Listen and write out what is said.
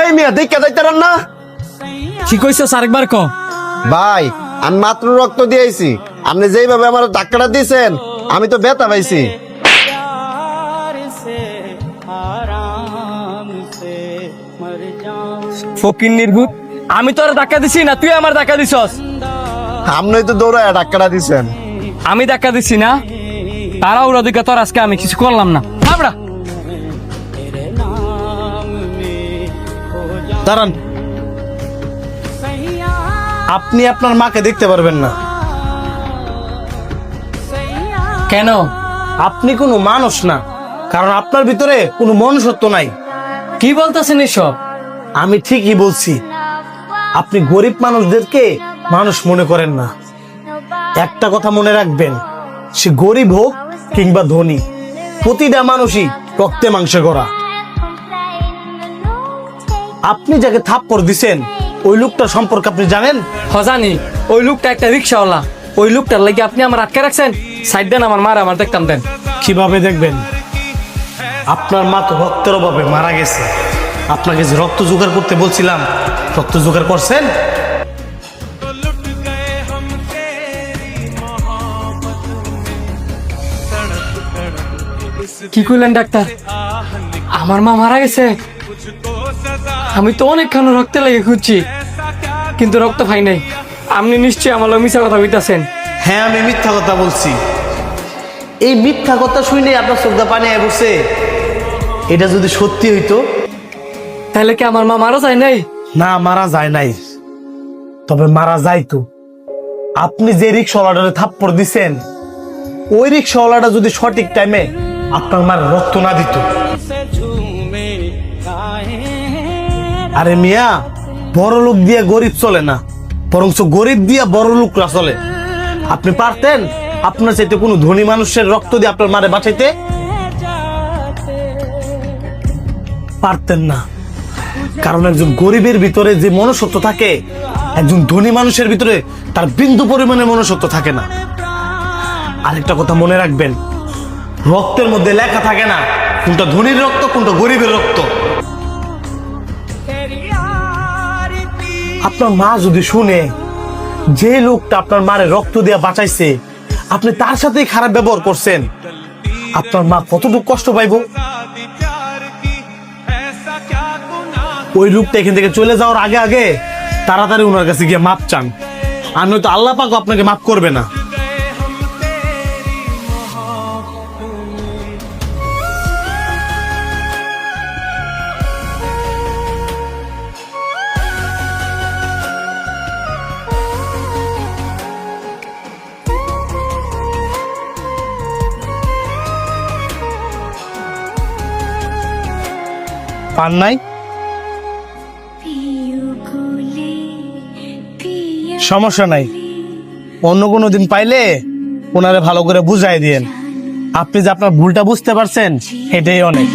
এই মিয়া দেখে যাইতারেন না? কি কইছো আরেকবার ক। ভাই আমি মাত্র রক্ত দিয়েছি, আপনি যেইভাবে আমার ধাক্কাটা দিয়েছেন আমি তো ব্যথা পাইছি। ফকির নির্ভূত, আমি তোর ধাক্কা দিছি না তুই আমার ধাক্কা দিছস? আপনি তো দৌড়ায় ধাক্কাটা দিয়েছেন। আমি ধাক্কা দিছি না, তারা ওর দিকে তোর আজকে আমি কিছু করলাম না। আমরা দাঁড়ান, আপনি আপনার মাকে দেখতে পারবেন না। কেন? আপনি কোনো মানুষ না, কারণ আপনার ভিতরে কোনো মনুষ্যত্ব নাই। কি বলতেছেন এসব? আমি ঠিকই বলছি, আপনি গরিব মানুষদেরকে মানুষ মনে করেন না। একটা কথা মনে রাখবেন, সে গরিব হোক কিংবা ধনী, প্রতিটা মানুষই রক্তে মাংসে গড়া। আপনি যাকে থাপ্পড় দিছেন ওই লোকটা সম্পর্কে আপনি জানেন? জানি, ওই লোকটা একটা রিক্সাওয়ালা। ওই লোকটার লাগি আপনি আমার আটকে রাখছেন। সাইড দেন, আমার মার আমার দেখতাম দেন। কিভাবে দেখবেন? আপনার মা তো রক্তের অভাবে মারা গেছে। আপনাকে যে রক্ত জোগাড় করতে বলছিলাম, রক্ত জোগাড় করছেন? কি কইলেন ডাক্তার? আমার মা মারা গেছে? আমি তো অনেকক্ষণ রক্তে লেগে খুঁজছি, কিন্তু রক্ত পাই নাই। আপনি নিশ্চয়ই আমার লগে মিছা কথা কইতাছেন। হ্যাঁ, আমি মিথ্যা কথা বলছি। এই মিথ্যা কথা শুনে আপনার চোখটা পানি আয় পড়ছে। এটা যদি সত্যি হইতো? তাহলে কি আমার মা মারা যায় নাই? না, মারা যায় নাই, তবে মারা যাইতো। আপনি যে রিক্সাওয়ালাটা থাপ্পড় দিছেন, ওই রিক্সাওয়ালাটা যদি সঠিক টাইমে আপনার মার রক্ত না দিত। আরে মিয়া, বড় লোক দিয়ে গরিব চলে না, বরঞ্চ গরিব দিয়া বড় লোকরা চলে। আপনি পারতেন আপনার চাইতে কোনো ধনী মানুষের রক্ত দিয়ে আপনার মারে বাঁচাইতে? পারতেন না, কারণ একজন গরিবের ভিতরে যে মনুষ্যত্ব থাকে, একজন ধনী মানুষের ভিতরে তার বিন্দু পরিমাণে মনুষ্যত্ব থাকে না। আরেকটা কথা মনে রাখবেন, রক্তের মধ্যে লেখা থাকে না কোনটা ধনীর রক্ত কোনটা গরিবের রক্ত। আপনার মা যদি শুনে যে লোকটা আপনার মারে রক্ত দিয়ে বাঁচাইছে আপনি তার সাথেই খারাপ ব্যবহার করছেন, আপনার মা কতটুকু কষ্ট পাইব? ওই লোকটা এখান থেকে চলে যাওয়ার আগে আগে তাড়াতাড়ি ওনার কাছে গিয়ে মাপ চান, আর নয়তো আল্লাহ পাক আপনাকে মাফ করবে না। পান নাই? সমস্যা নাই, অন্য কোনো দিন পাইলে ওনারে ভালো করে বুঝাই দিয়েন। আপনি যে আপনার ভুলটা বুঝতে পারছেন এটাই অনেক।